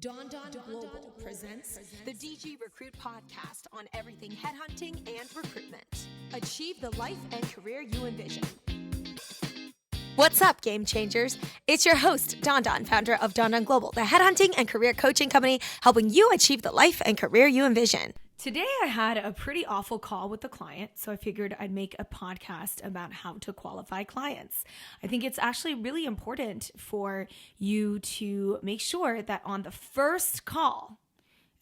Don Global presents the DG Recruit podcast on everything headhunting and recruitment. Achieve the life and career you envision. What's up, game changers? It's your host, Don, founder of Don Global, the headhunting and career coaching company helping you achieve the life and career you envision. Today I had a pretty awful call with the client, so I figured I'd make a podcast about how to qualify clients. I think it's actually really important for you to make sure that on the first call,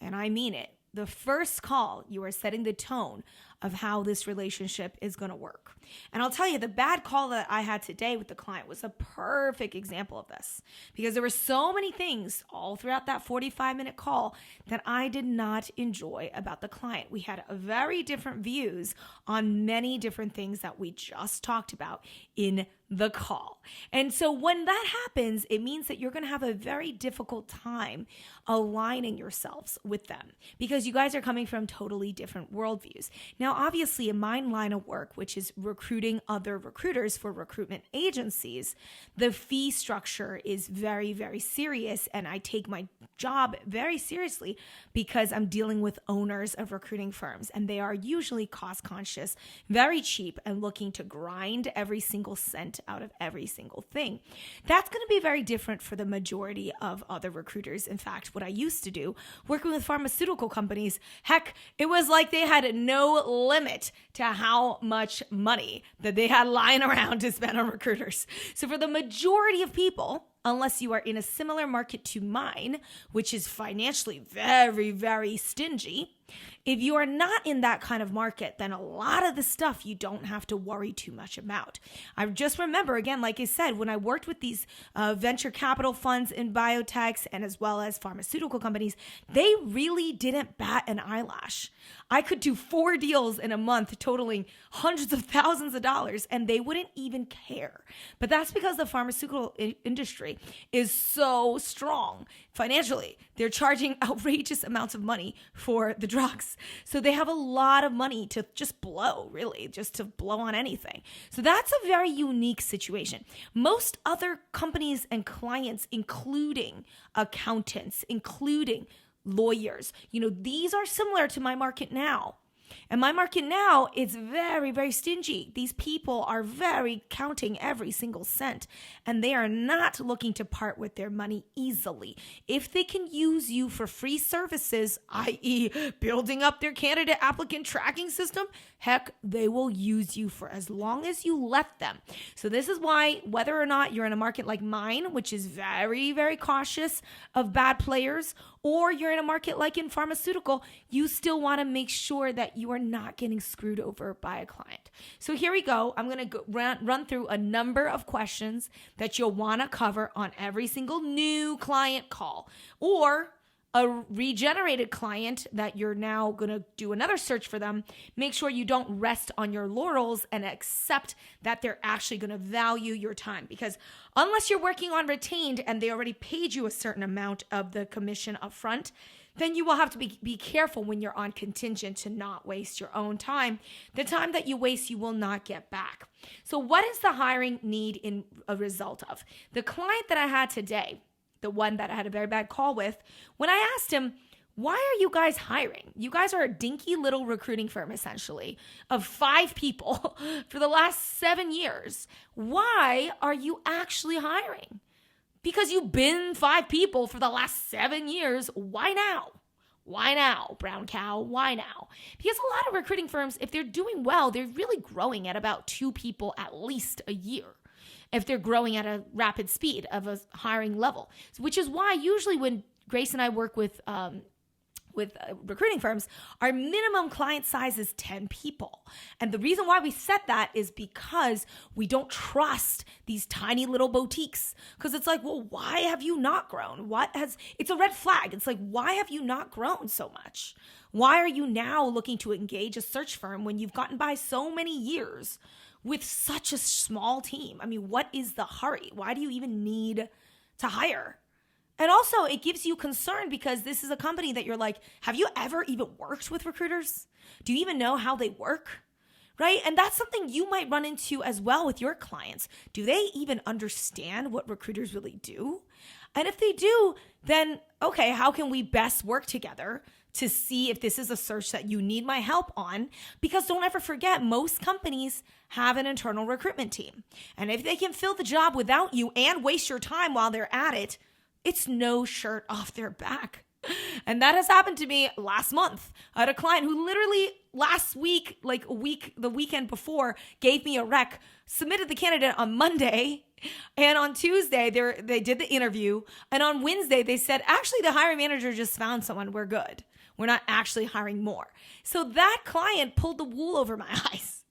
and I mean it, the first call, you are setting the tone of how this relationship is going to work. And I'll tell you, the bad call that I had today with the client was a perfect example of this, because there were so many things all throughout that 45-minute call that I did not enjoy about the client. We had very different views on many different things that we just talked about in the call. And so when that happens, it means that you're going to have a very difficult time aligning yourselves with them, because you guys are coming from totally different worldviews. Now, obviously, in my line of work, which is recruiting other recruiters for recruitment agencies, the fee structure is very, very serious, and I take my job very seriously because I'm dealing with owners of recruiting firms, and they are usually cost conscious, very cheap, and looking to grind every single cent out of every single thing. That's going to be very different for the majority of other recruiters. In fact, what I used to do working with pharmaceutical companies, heck, it was like they had no limit to how much money that they had lying around to spend on recruiters. So for the majority of people, unless you are in a similar market to mine, which is financially very, very stingy, if you are not in that kind of market, then a lot of the stuff you don't have to worry too much about. I just remember, again, like I said, when I worked with these venture capital funds in biotechs and as well as pharmaceutical companies, they really didn't bat an eyelash. I could do 4 deals in a month totaling hundreds of thousands of dollars, and they wouldn't even care. But that's because the pharmaceutical industry is so strong financially. They're charging outrageous amounts of money for the drugs. So they have a lot of money to just blow, really, just to blow on anything. So that's a very unique situation. Most other companies and clients, including accountants, including lawyers, these are similar to my market now. And my market now is very, very stingy. These people are very counting every single cent, and they are not looking to part with their money easily. If they can use you for free services, i.e. building up their candidate applicant tracking system, heck, they will use you for as long as you let them. So this is why, whether or not you're in a market like mine, which is very, very cautious of bad players, or you're in a market like in pharmaceutical, you still want to make sure that you are not getting screwed over by a client. So here we go. I'm going to run through a number of questions that you'll want to cover on every single new client call, or a regenerated client that you're now going to do another search for them. Make sure you don't rest on your laurels and accept that they're actually going to value your time, because unless you're working on retained and they already paid you a certain amount of the commission up front, then you will have to be careful when you're on contingent to not waste your own time. The time that you waste, you will not get back. So what is the hiring need in a result of? The client that I had today, the one that I had a very bad call with, when I asked him, why are you guys hiring? You guys are a dinky little recruiting firm, essentially, of 5 people for the last 7 years. Why are you actually hiring? Because you've been 5 people for the last 7 years. Why now? Why now, brown cow? Why now? Because a lot of recruiting firms, if they're doing well, they're really growing at about 2 people at least a year, if they're growing at a rapid speed of a hiring level. Which is why usually when Grace and I work with recruiting firms, our minimum client size is 10 people. And the reason why we set that is because we don't trust these tiny little boutiques. Because it's like, well, why have you not grown? It's a red flag. It's like, why have you not grown so much? Why are you now looking to engage a search firm when you've gotten by so many years with such a small team? I mean, what is the hurry? Why do you even need to hire? And also, it gives you concern because this is a company that you're like, have you ever even worked with recruiters? Do you even know how they work? Right? And that's something you might run into as well with your clients. Do they even understand what recruiters really do? And if they do, then okay, how can we best work together to see if this is a search that you need my help on? Because don't ever forget, most companies have an internal recruitment team. And if they can fill the job without you and waste your time while they're at it, it's no shirt off their back. And that has happened to me last month. I had a client who literally last week, the weekend before, gave me a rec, submitted the candidate on Monday, and on Tuesday they did the interview, and on Wednesday they said, actually the hiring manager just found someone, we're good. We're not actually hiring more. So that client pulled the wool over my eyes.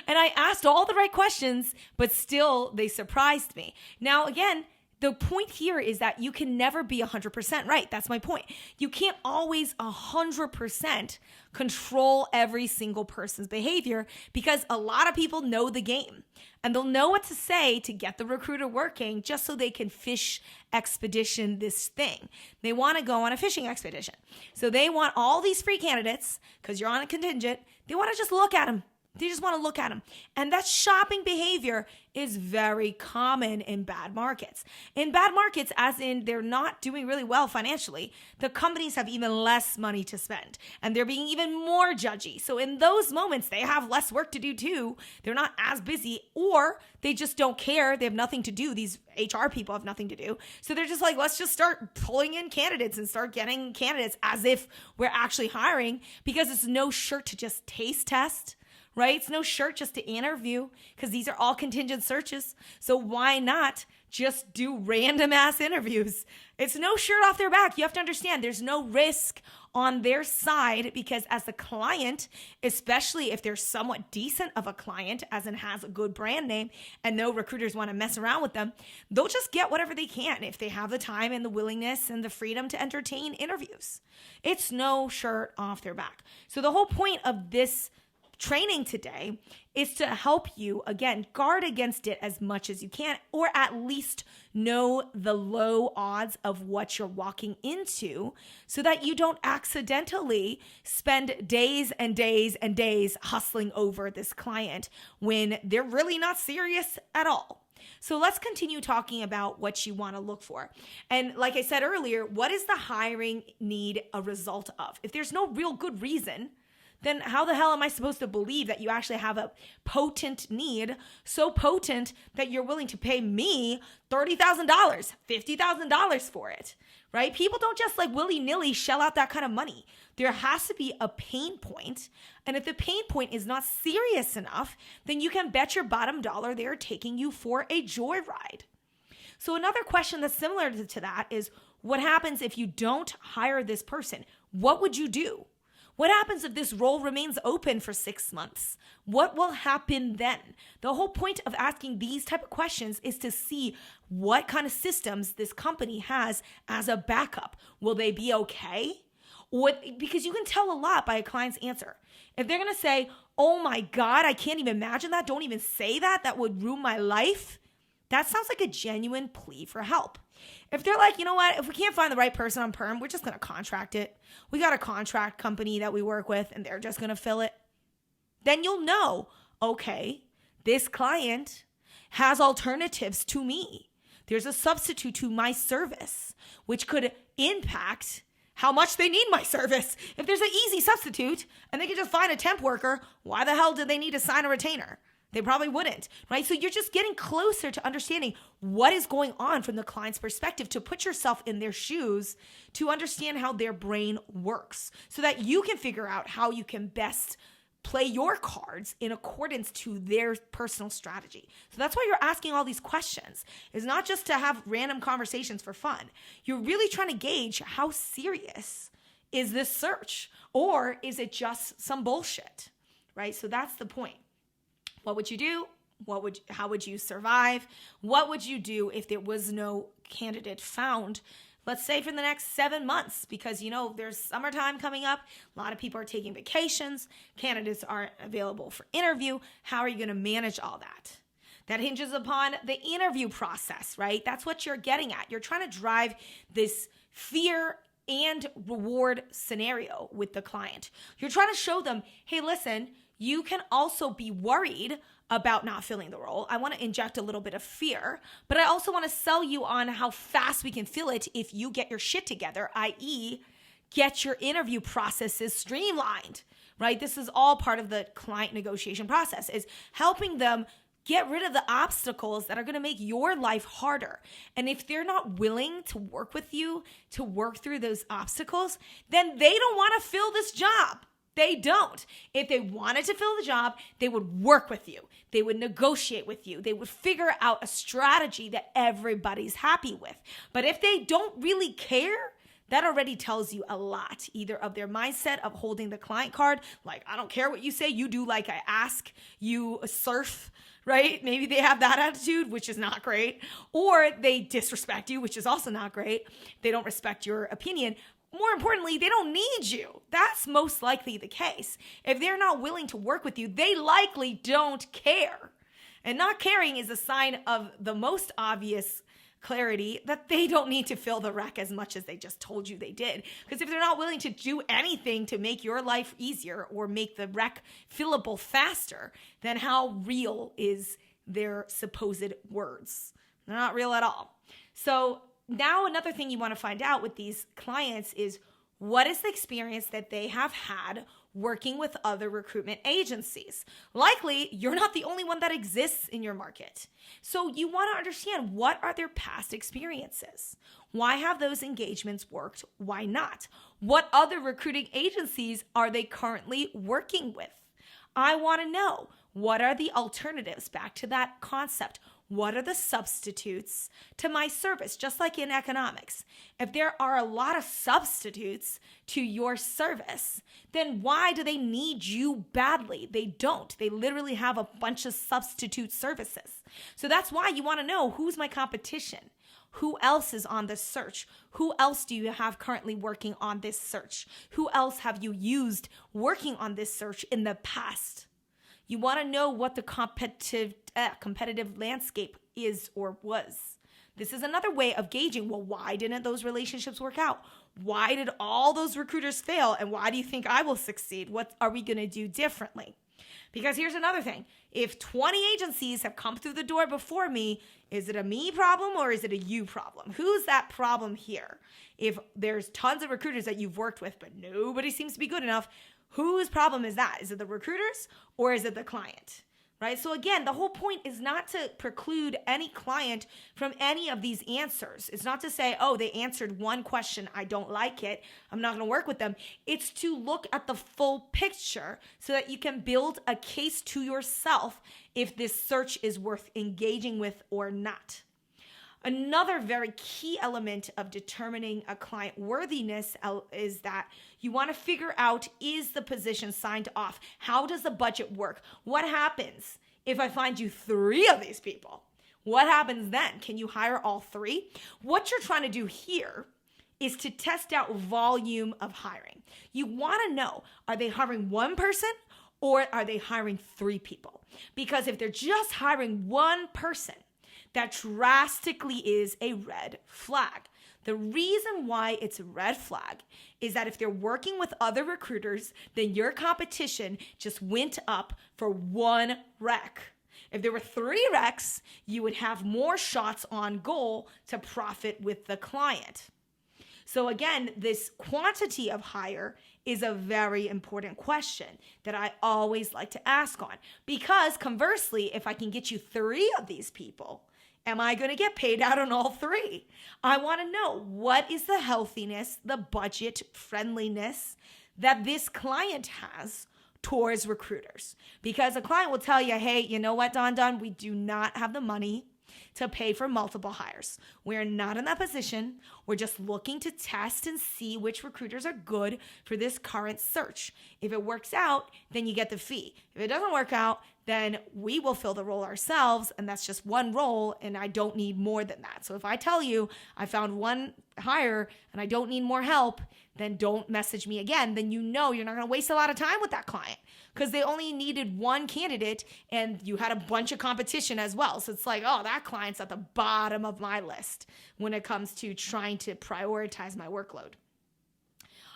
And I asked all the right questions, but still they surprised me. Now, again, the point here is that you can never be 100% right. That's my point. You can't always 100% control every single person's behavior, because a lot of people know the game and they'll know what to say to get the recruiter working just so they can fish expedition this thing. They want to go on a fishing expedition. So they want all these free candidates because you're on a contingent. They want to just look at them. They just want to look at them. And that shopping behavior is very common in bad markets. In bad markets, as in they're not doing really well financially, the companies have even less money to spend and they're being even more judgy. So in those moments, they have less work to do too. They're not as busy, or they just don't care. They have nothing to do. These HR people have nothing to do. So they're just like, let's just start pulling in candidates and start getting candidates as if we're actually hiring, because it's no shirt to just taste test. Right? It's no shirt just to interview, because these are all contingent searches. So why not just do random ass interviews? It's no shirt off their back. You have to understand there's no risk on their side, because as the client, especially if they're somewhat decent of a client, as in has a good brand name and no recruiters want to mess around with them, they'll just get whatever they can if they have the time and the willingness and the freedom to entertain interviews. It's no shirt off their back. So the whole point of this training today is to help you, again, guard against it as much as you can, or at least know the low odds of what you're walking into, so that you don't accidentally spend days and days and days hustling over this client when they're really not serious at all. So let's continue talking about what you want to look for. And like I said earlier, what is the hiring need a result of? If there's no real good reason, then how the hell am I supposed to believe that you actually have a potent need, so potent that you're willing to pay me $30,000, $50,000 for it, right? People don't just like willy-nilly shell out that kind of money. There has to be a pain point. And if the pain point is not serious enough, then you can bet your bottom dollar they're taking you for a joyride. So another question that's similar to that is, what happens if you don't hire this person? What would you do? What happens if this role remains open for 6 months? What will happen then? The whole point of asking these type of questions is to see what kind of systems this company has as a backup. Will they be okay? Because you can tell a lot by a client's answer. If they're going to say, oh my God, I can't even imagine that. Don't even say that. That would ruin my life. That sounds like a genuine plea for help. If they're like, you know what, if we can't find the right person on perm, we're just going to contract it. We got a contract company that we work with and they're just going to fill it. Then you'll know, okay, this client has alternatives to me. There's a substitute to my service, which could impact how much they need my service. If there's an easy substitute and they can just find a temp worker, why the hell do they need to sign a retainer? They probably wouldn't, right? So you're just getting closer to understanding what is going on from the client's perspective, to put yourself in their shoes, to understand how their brain works, so that you can figure out how you can best play your cards in accordance to their personal strategy. So that's why you're asking all these questions. It's not just to have random conversations for fun. You're really trying to gauge how serious is this search, or is it just some bullshit, right? So that's the point. What would you do? How would you survive? What would you do if there was no candidate found, let's say for the next 7 months? Because, you know, there's summertime coming up. A lot of people are taking vacations. Candidates aren't available for interview. How are you going to manage all that? That hinges upon the interview process, right? That's what you're getting at. You're trying to drive this fear and reward scenario with the client. You're trying to show them, hey, listen, you can also be worried about not filling the role. I want to inject a little bit of fear, but I also want to sell you on how fast we can fill it if you get your shit together, i.e., get your interview processes streamlined, right? This is all part of the client negotiation process, is helping them get rid of the obstacles that are going to make your life harder. And if they're not willing to work with you to work through those obstacles, then they don't want to fill this job. They don't. If they wanted to fill the job, they would work with you. They would negotiate with you. They would figure out a strategy that everybody's happy with. But if they don't really care, that already tells you a lot, either of their mindset of holding the client card, like, I don't care what you say, you do like I ask, you surf, right? Maybe they have that attitude, which is not great. Or they disrespect you, which is also not great. They don't respect your opinion. More importantly, they don't need you. That's most likely the case. If they're not willing to work with you, they likely don't care. And not caring is a sign of the most obvious clarity that they don't need to fill the rec as much as they just told you they did. Because if they're not willing to do anything to make your life easier or make the rec fillable faster, then how real is their supposed words? They're not real at all. So now another thing you want to find out with these clients is, what is the experience that they have had working with other recruitment agencies? Likely, you're not the only one that exists in your market. So you want to understand, what are their past experiences? Why have those engagements worked? Why not? What other recruiting agencies are they currently working with? I want to know, what are the alternatives back to that concept? What are the substitutes to my service? Just like in economics, if there are a lot of substitutes to your service, then why do they need you badly? They don't. They literally have a bunch of substitute services. So that's why you want to know, who's my competition? Who else is on this search? Who else do you have currently working on this search? Who else have you used working on this search in the past? You want to know what the competitive landscape is or was. This is another way of gauging, well, why didn't those relationships work out? Why did all those recruiters fail? And why do you think I will succeed? What are we going to do differently? Because here's another thing. If 20 agencies have come through the door before me, is it a me problem or is it a you problem? Who's that problem here? If there's tons of recruiters that you've worked with, but nobody seems to be good enough, whose problem is that? Is it the recruiters or is it the client? Right? So again, the whole point is not to preclude any client from any of these answers. It's not to say, oh, they answered one question, I don't like it, I'm not going to work with them. It's to look at the full picture so that you can build a case to yourself if this search is worth engaging with or not. Another very key element of determining a client worthiness is that you want to figure out, is the position signed off? How does the budget work? What happens if I find you 3 of these people? What happens then? Can you hire all 3? What you're trying to do here is to test out volume of hiring. You want to know, are they hiring one person or are they hiring 3 people? Because if they're just hiring one person, that drastically is a red flag. The reason why it's a red flag is that if they're working with other recruiters, then your competition just went up for 1 rec. If there were 3 recs, you would have more shots on goal to profit with the client. So again, this quantity of hire is a very important question that I always like to ask on. Because conversely, if I can get you 3 of these people, am I going to get paid out on all 3? I want to know, what is the healthiness, the budget friendliness that this client has towards recruiters? Because a client will tell you, hey, you know what, Don, we do not have the money to pay for multiple hires. We're not in that position. We're just looking to test and see which recruiters are good for this current search. If it works out, then you get the fee. If it doesn't work out, then we will fill the role ourselves, and that's just 1 role, and I don't need more than that. So if I tell you I found 1 hire and I don't need more help, then don't message me again. Then you know you're not going to waste a lot of time with that client because they only needed 1 candidate and you had a bunch of competition as well. So it's like, oh, that client's at the bottom of my list when it comes to trying to prioritize my workload.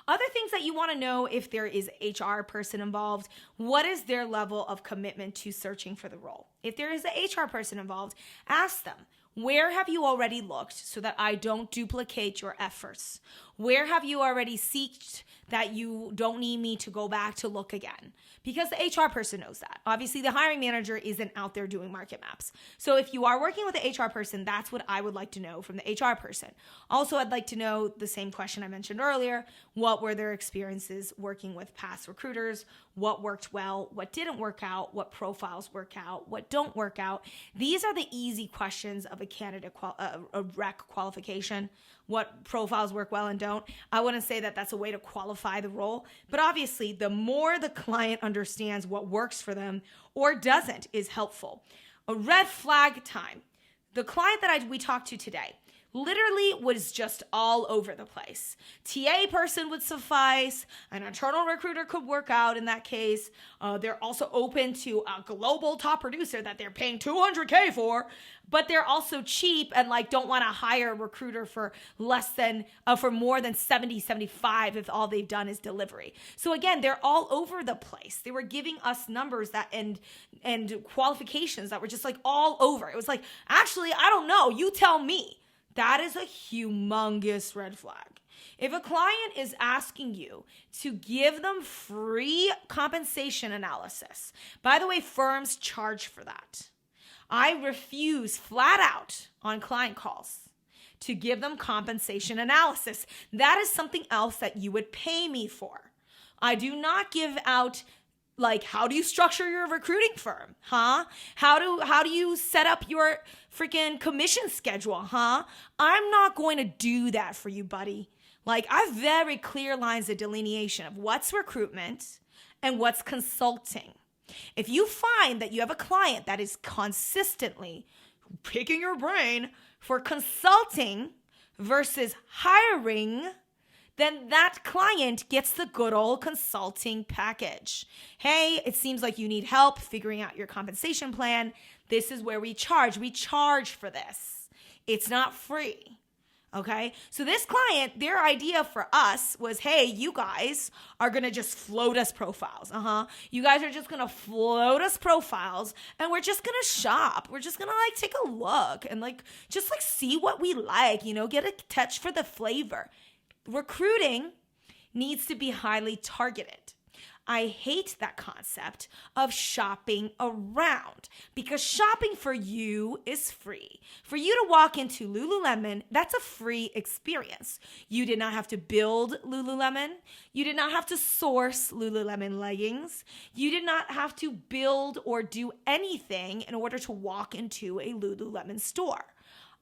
Other things that you want to know if there is an HR person involved, what is their level of commitment to searching for the role? If there is an HR person involved, ask them, where have you already looked so that I don't duplicate your efforts? Where have you already sought that you don't need me to go back to look again? Because the HR person knows that. Obviously, the hiring manager isn't out there doing market maps. So if you are working with the HR person, that's what I would like to know from the HR person. Also, I'd like to know the same question I mentioned earlier. What were their experiences working with past recruiters? What worked well? What didn't work out? What profiles work out? What don't work out? These are the easy questions of a candidate a rec qualification. What profiles work well and don't. I wouldn't say that that's a way to qualify the role, but obviously the more the client understands what works for them or doesn't is helpful. A red flag time. The client that we talked to today literally was just all over the place. TA person would suffice. An internal recruiter could work out in that case. They're also open to a global top producer that they're paying $200K for, but they're also cheap and don't want to hire a recruiter for for more than 70, 75 if all they've done is delivery. So again, they're all over the place. They were giving us numbers and qualifications that were just all over. It was actually, I don't know. You tell me. That is a humongous red flag. If a client is asking you to give them free compensation analysis, by the way, firms charge for that. I refuse flat out on client calls to give them compensation analysis. That is something else that you would pay me for. I do not give out how do you structure your recruiting firm? Huh? How do you set up your freaking commission schedule? Huh? I'm not going to do that for you, buddy. I have very clear lines of delineation of what's recruitment and what's consulting. If you find that you have a client that is consistently picking your brain for consulting versus hiring, then that client gets the good old consulting package. Hey, it seems like you need help figuring out your compensation plan. This is where we charge. We charge for this. It's not free. Okay? So this client, their idea for us was, hey, you guys are going to just float us profiles. You guys are just going to float us profiles and we're just going to shop. We're just going to take a look and just see what we like, get a touch for the flavor. Recruiting needs to be highly targeted. I hate that concept of shopping around because shopping for you is free. For you to walk into Lululemon, that's a free experience. You did not have to build Lululemon. You did not have to source Lululemon leggings. You did not have to build or do anything in order to walk into a Lululemon store.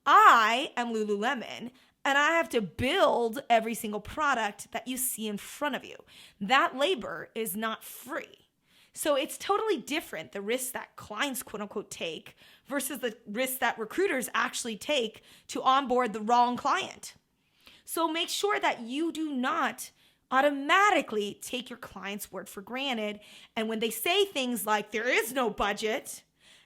I am Lululemon. And I have to build every single product that you see in front of you. That labor is not free. So it's totally different, the risks that clients, quote unquote, take versus the risks that recruiters actually take to onboard the wrong client. So make sure that you do not automatically take your client's word for granted. And when they say things like there is no budget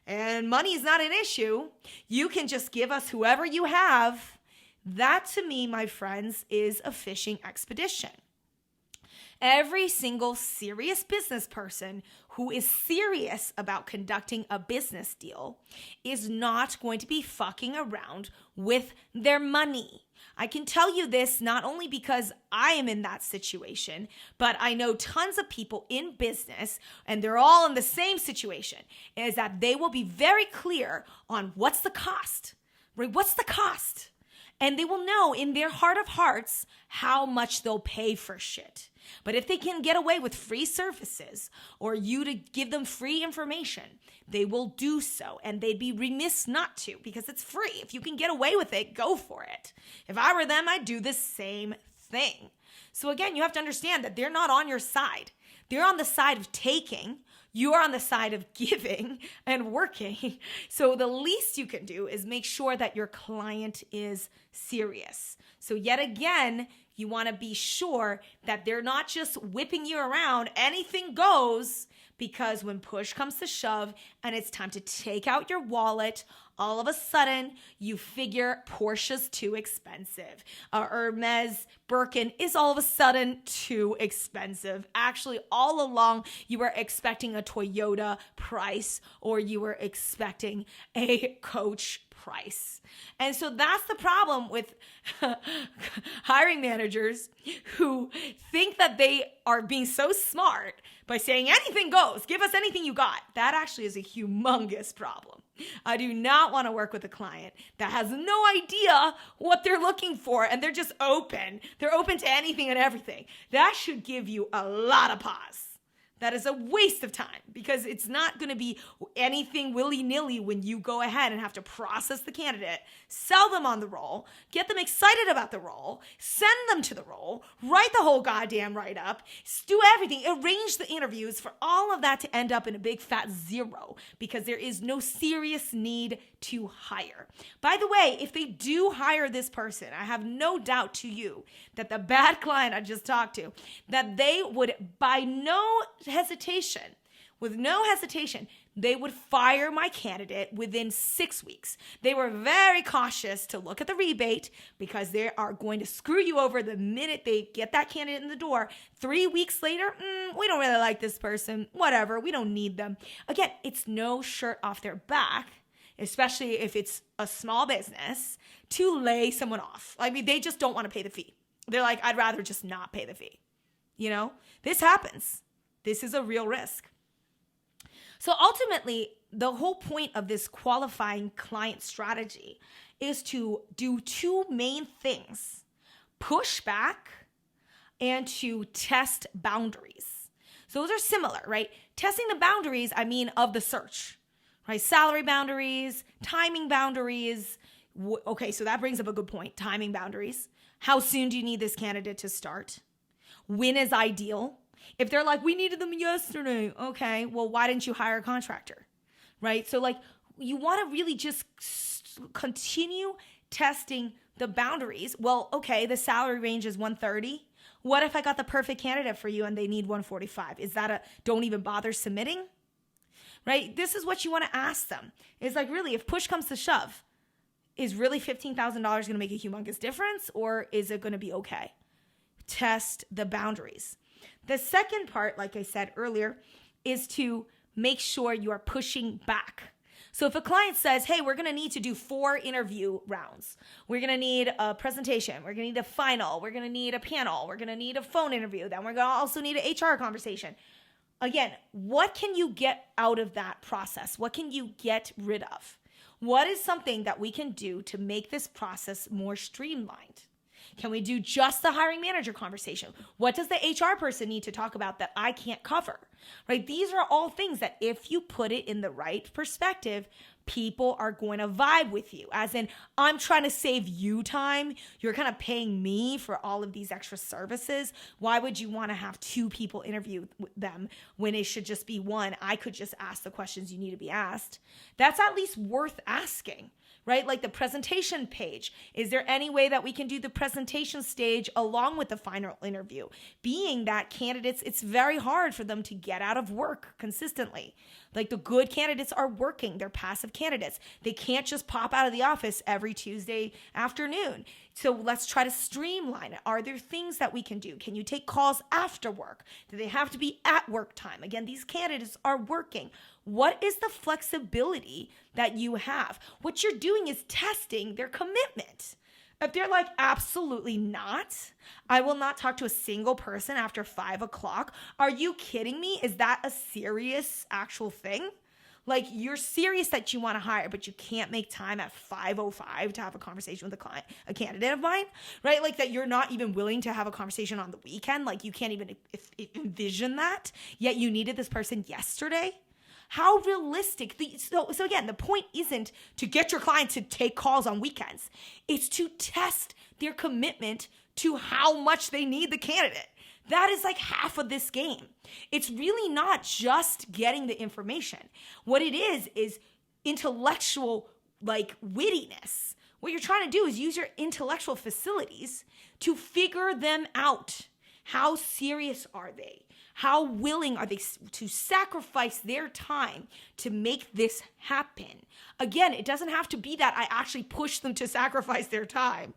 and money is not an issue, you can just give us whoever you have. That to me, my friends, is a fishing expedition. Every single serious business person who is serious about conducting a business deal is not going to be fucking around with their money. I can tell you this not only because I am in that situation, but I know tons of people in business, and they're all in the same situation, is that they will be very clear on what's the cost, right? What's the cost? And they will know in their heart of hearts how much they'll pay for shit. But if they can get away with free services or you to give them free information, they will do so. And they'd be remiss not to because it's free. If you can get away with it, go for it. If I were them, I'd do the same thing. So again, you have to understand that they're not on your side. They're on the side of taking. You are on the side of giving and working. So the least you can do is make sure that your client is serious. So yet again, you want to be sure that they're not just whipping you around. Anything goes, because when push comes to shove and it's time to take out your wallet, all of a sudden you figure Porsche's too expensive. Hermes Birkin is all of a sudden too expensive. Actually, all along you were expecting a Toyota price, or you were expecting a Coach price. And so that's the problem with hiring managers who think that they are being so smart by saying anything goes, give us anything you got. That actually is a humongous problem. I do not want to work with a client that has no idea what they're looking for and they're just open. They're open to anything and everything. That should give you a lot of pause. That is a waste of time, because it's not going to be anything willy-nilly when you go ahead and have to process the candidate, sell them on the role, get them excited about the role, send them to the role, write the whole goddamn write-up, do everything, arrange the interviews for all of that to end up in a big fat zero, because there is no serious need to hire. By the way, if they do hire this person, I have no doubt to you that the bad client I just talked to, that they would with no hesitation, they would fire my candidate within 6 weeks. They were very cautious to look at the rebate, because they are going to screw you over the minute they get that candidate in the door. 3 weeks later, we don't really like this person. Whatever, we don't need them. Again, it's no shirt off their back, especially if it's a small business, to lay someone off. I mean, they just don't want to pay the fee. They're like, I'd rather just not pay the fee. You know, this happens. This is a real risk. So ultimately, the whole point of this qualifying client strategy is to do two main things: push back and to test boundaries. So those are similar, right? Testing the boundaries, of the search, right? Salary boundaries, timing boundaries. Okay, so that brings up a good point. Timing boundaries. How soon do you need this candidate to start? When is ideal? If they're like, we needed them yesterday. Okay, well, why didn't you hire a contractor? Right? So you want to really just continue testing the boundaries. Well, okay, the salary range is 130. What if I got the perfect candidate for you and they need 145? Is that a don't even bother submitting? Right? This is what you want to ask them. It's like, really, if push comes to shove, is really $15,000 going to make a humongous difference, or is it going to be okay? Test the boundaries. The second part, like I said earlier, is to make sure you are pushing back. So if a client says, hey, we're going to need to do 4 interview rounds. We're going to need a presentation. We're going to need a final. We're going to need a panel. We're going to need a phone interview. Then we're going to also need an HR conversation. Again, what can you get out of that process? What can you get rid of? What is something that we can do to make this process more streamlined? Can we do just the hiring manager conversation? What does the HR person need to talk about that I can't cover? Right? These are all things that if you put it in the right perspective, people are going to vibe with you. As in, I'm trying to save you time. You're kind of paying me for all of these extra services. Why would you want to have 2 people interview them when it should just be 1? I could just ask the questions you need to be asked. That's at least worth asking. Right? Like the presentation page. Is there any way that we can do the presentation stage along with the final interview? Being that candidates, it's very hard for them to get out of work consistently. Like the good candidates are working. They're passive candidates. They can't just pop out of the office every Tuesday afternoon. So let's try to streamline it. Are there things that we can do? Can you take calls after work? Do they have to be at work time? Again, these candidates are working. What is the flexibility that you have? What you're doing is testing their commitment. If they're like, absolutely not, I will not talk to a single person after 5 o'clock. Are you kidding me? Is that a serious actual thing? Like, you're serious that you want to hire, but you can't make time at 5:05 to have a conversation with a candidate of mine, right? Like that you're not even willing to have a conversation on the weekend. Like you can't even envision that, yet you needed this person yesterday. How realistic? So again, the point isn't to get your client to take calls on weekends. It's to test their commitment to how much they need the candidate. That is like half of this game. It's really not just getting the information. What it is intellectual wittiness. What you're trying to do is use your intellectual facilities to figure them out. How serious are they? How willing are they to sacrifice their time to make this happen? Again, it doesn't have to be that I actually push them to sacrifice their time,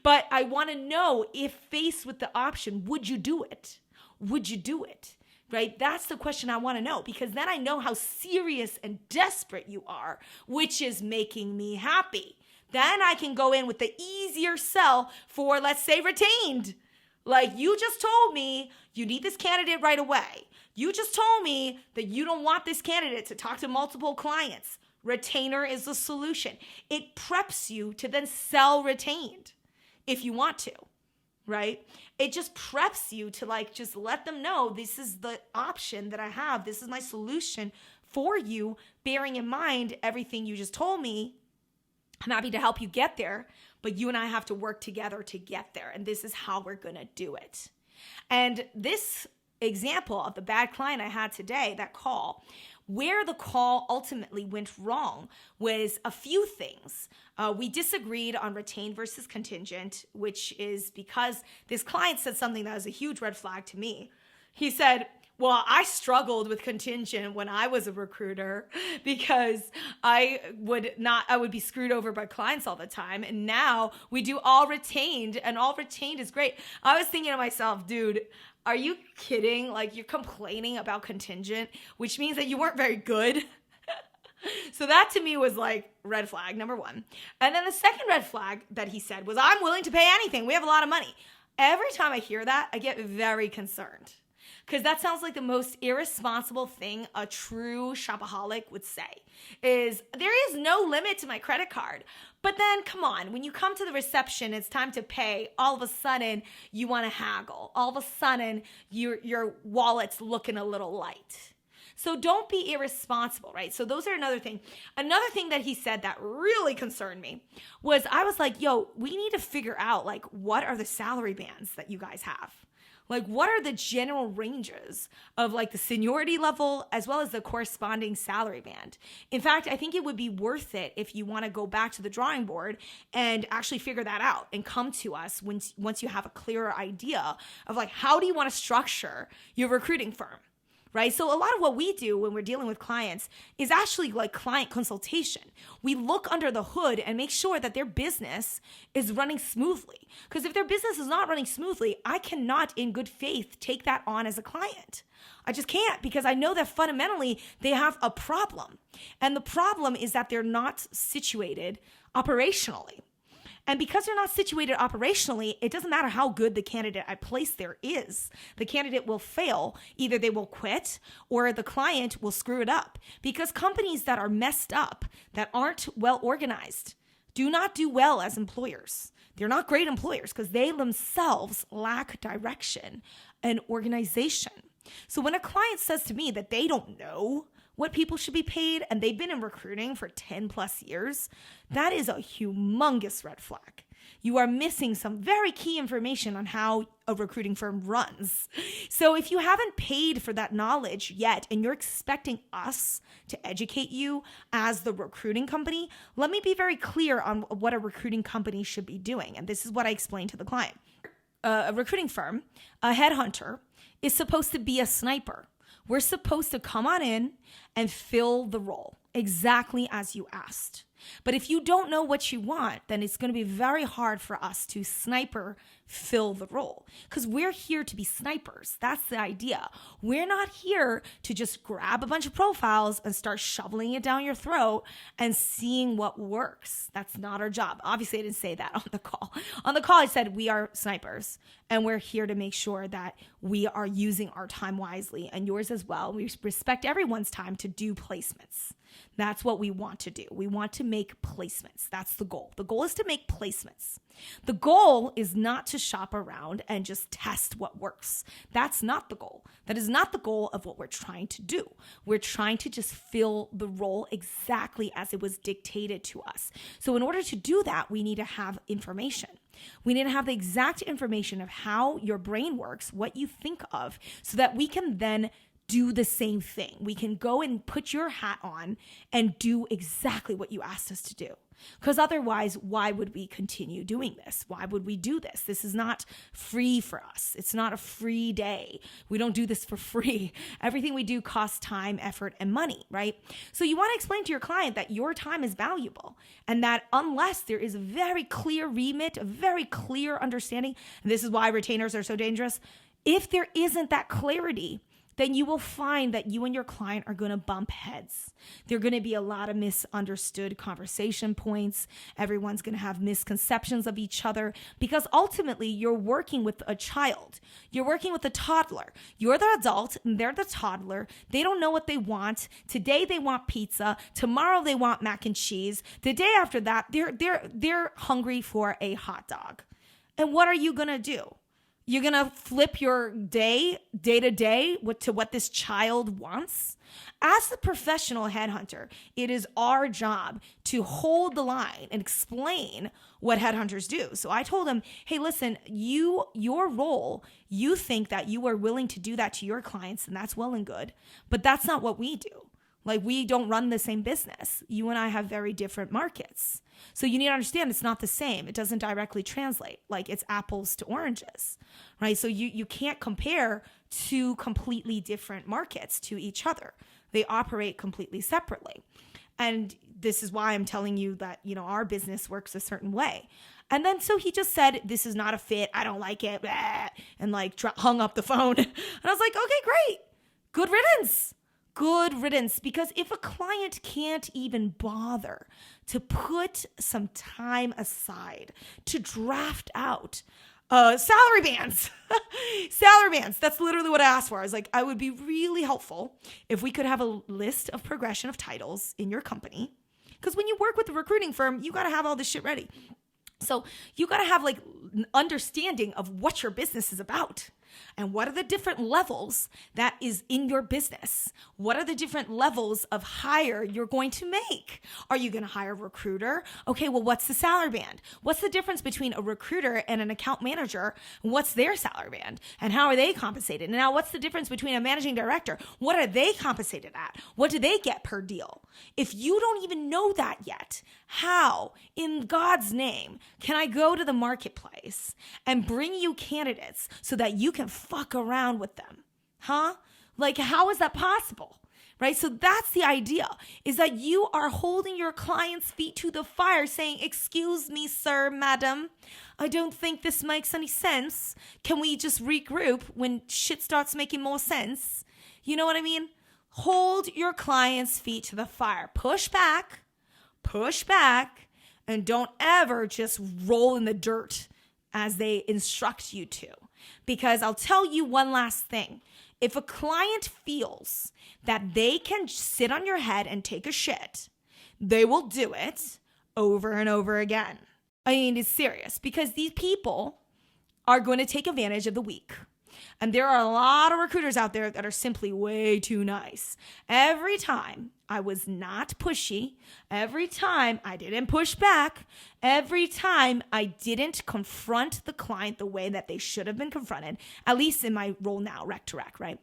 but I want to know, if faced with the option, would you do it? Would you do it? Right? That's the question I want to know, because then I know how serious and desperate you are, which is making me happy. Then I can go in with the easier sell for, let's say, retained. Like, you just told me you need this candidate right away. You just told me that you don't want this candidate to talk to multiple clients. Retainer is the solution. It preps you to then sell retained if you want to, right? It just preps you to just let them know, this is the option that I have. This is my solution for you, bearing in mind everything you just told me. I'm happy to help you get there, but you and I have to work together to get there. And this is how we're going to do it. And this example of the bad client I had today, that call, where the call ultimately went wrong was a few things. We disagreed on retained versus contingent, which is because this client said something that was a huge red flag to me. He said, well, I struggled with contingent when I was a recruiter because I would be screwed over by clients all the time. And now we do all retained, and all retained is great. I was thinking to myself, dude, are you kidding? You're complaining about contingent, which means that you weren't very good. So that to me was red flag number one. And then the second red flag that he said was, I'm willing to pay anything. We have a lot of money. Every time I hear that, I get very concerned, because that sounds like the most irresponsible thing a true shopaholic would say, is there is no limit to my credit card. But then, come on, when you come to the reception, it's time to pay. All of a sudden, you want to haggle. All of a sudden, your wallet's looking a little light. So don't be irresponsible, right? So those are another thing. Another thing that he said that really concerned me was, I was like, yo, we need to figure out what are the salary bands that you guys have? What are the general ranges of the seniority level as well as the corresponding salary band? In fact, I think it would be worth it if you want to go back to the drawing board and actually figure that out and come to us once you have a clearer idea of how do you want to structure your recruiting firm? Right? So a lot of what we do when we're dealing with clients is actually client consultation. We look under the hood and make sure that their business is running smoothly. Because if their business is not running smoothly, I cannot in good faith take that on as a client. I just can't, because I know that fundamentally they have a problem. And the problem is that they're not situated operationally. And because they're not situated operationally, it doesn't matter how good the candidate I place there is. The candidate will fail. Either they will quit or the client will screw it up. Because companies that are messed up, that aren't well organized, do not do well as employers. They're not great employers because they themselves lack direction and organization. So when a client says to me that they don't know what people should be paid, and they've been in recruiting for 10 plus years, that is a humongous red flag. You are missing some very key information on how a recruiting firm runs. So if you haven't paid for that knowledge yet, and you're expecting us to educate you as the recruiting company, let me be very clear on what a recruiting company should be doing. And this is what I explained to the client. A recruiting firm, a headhunter, is supposed to be a sniper. We're supposed to come on in and fill the role exactly as you asked. But if you don't know what you want, then it's going to be very hard for us to sniper fill the role, because we're here to be snipers. That's the idea. We're not here to just grab a bunch of profiles and start shoveling it down your throat and seeing what works. That's not our job. Obviously, I didn't say that on the call. On the call, I said we are snipers and we're here to make sure that we are using our time wisely, and yours as well. We respect everyone's time to do placements. That's what we want to do. We want to make placements. That's the goal. The goal is to make placements. The goal is not to shop around and just test what works. That's not the goal. That is not the goal of what we're trying to do. We're trying to just fill the role exactly as it was dictated to us. So in order to do that, we need to have information. We need to have the exact information of how your brain works, what you think of, so that we can then do the same thing. We can go and put your hat on and do exactly what you asked us to do. Because otherwise, why would we continue doing this? Why would we do this? This is not free for us. It's not a free day. We don't do this for free. Everything we do costs time, effort, and money, right? So you want to explain to your client that your time is valuable and that unless there is a very clear remit, a very clear understanding, and this is why retainers are so dangerous, if there isn't that clarity, then you will find that you and your client are going to bump heads. There are going to be a lot of misunderstood conversation points. Everyone's going to have misconceptions of each other because ultimately you're working with a child. You're working with a toddler. You're the adult and they're the toddler. They don't know what they want. Today they want pizza. Tomorrow they want mac and cheese. The day after that, they're hungry for a hot dog. And what are you going to do? You're going to flip your day to day to what this child wants? As the professional headhunter, it is our job to hold the line and explain what headhunters do. So I told him, hey, listen, your role, you think that you are willing to do that to your clients, and that's well and good, but that's not what we do. Like, we don't run the same business. You and I have very different markets. So you need to understand it's not the same. It doesn't directly translate. Like, it's apples to oranges, right? So you can't compare two completely different markets to each other. They operate completely separately. And this is why I'm telling you that, our business works a certain way. And then so he just said, this is not a fit. I don't like it. Blah, and hung up the phone. And I was like, okay, great. Good riddance. Good riddance, because if a client can't even bother to put some time aside to draft out salary bands, that's literally what I asked for. I was like, I would be really helpful if we could have a list of progression of titles in your company. Because when you work with a recruiting firm, you got to have all this shit ready. So you got to have understanding of what your business is about. And what are the different levels that is in your business? What are the different levels of hire you're going to make? Are you going to hire a recruiter? Okay, well, what's the salary band? What's the difference between a recruiter and an account manager? What's their salary band? And how are they compensated? And now what's the difference between a managing director? What are they compensated at? What do they get per deal? If you don't even know that yet, how in God's name can I go to the marketplace and bring you candidates so that you can fuck around with them? Huh? How is that possible? Right? So that's the idea, is that you are holding your client's feet to the fire saying, excuse me, sir, madam, I don't think this makes any sense. Can we just regroup when shit starts making more sense? You know what I mean? Hold your client's feet to the fire. Push back, and don't ever just roll in the dirt as they instruct you to. Because I'll tell you one last thing. If a client feels that they can sit on your head and take a shit, they will do it over and over again. I mean, it's serious, because these people are going to take advantage of the weak. And there are a lot of recruiters out there that are simply way too nice. Every time I was not pushy, every time I didn't push back, every time I didn't confront the client the way that they should have been confronted, at least in my role now, rec to rec, right?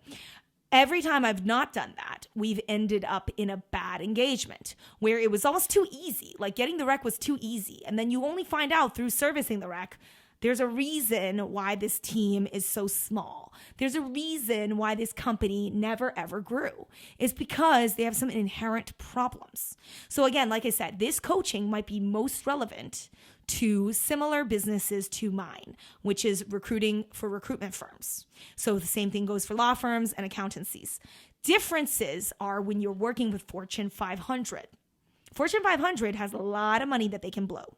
Every time I've not done that, we've ended up in a bad engagement where it was almost too easy. Like, getting the rec was too easy. And then you only find out through servicing the rec, there's a reason why this team is so small. There's a reason why this company never, ever grew. It's because they have some inherent problems. So again, like I said, this coaching might be most relevant to similar businesses to mine, which is recruiting for recruitment firms. So the same thing goes for law firms and accountancies. Differences are when you're working with Fortune 500. Fortune 500 has a lot of money that they can blow.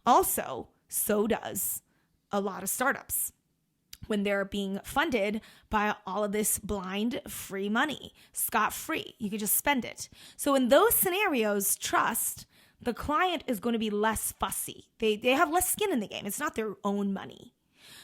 Also, so does a lot of startups when they're being funded by all of this blind free money, scot-free. You can just spend it. So in those scenarios, trust the client is going to be less fussy. They have less skin in the game. It's not their own money.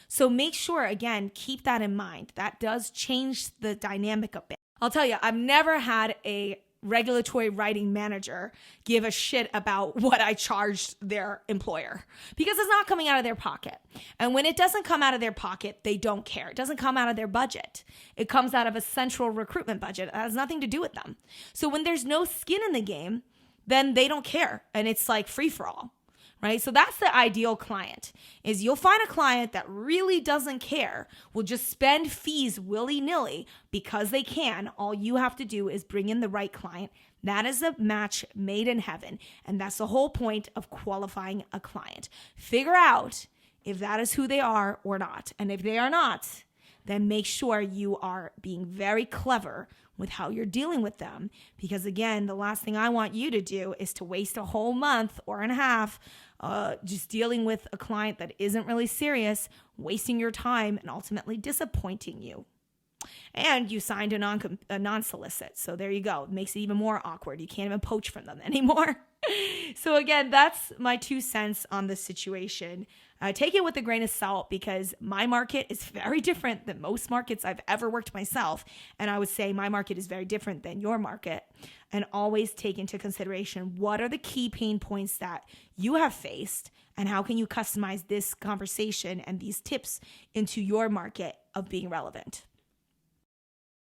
So make sure, again, keep that in mind. That does change the dynamic a bit. I'll tell you, I've never had a regulatory writing manager give a shit about what I charged their employer, because it's not coming out of their pocket. And when it doesn't come out of their pocket, they don't care. It doesn't come out of their budget. It comes out of a central recruitment budget. It has nothing to do with them. So when there's no skin in the game, then they don't care. And it's like free for all, right? So that's the ideal client, is you'll find a client that really doesn't care, will just spend fees willy-nilly because they can. All you have to do is bring in the right client. That is a match made in heaven. And that's the whole point of qualifying a client. Figure out if that is who they are or not. And if they are not, then make sure you are being very clever with how you're dealing with them. Because again, the last thing I want you to do is to waste a whole month or and a half just dealing with a client that isn't really serious, wasting your time and ultimately disappointing you. And you signed a non-solicit. So there you go. It makes it even more awkward. You can't even poach from them anymore. So again, that's my 2 cents on the situation. Take it with a grain of salt, because my market is very different than most markets I've ever worked myself. And I would say my market is very different than your market. And always take into consideration, what are the key pain points that you have faced, and how can you customize this conversation and these tips into your market of being relevant.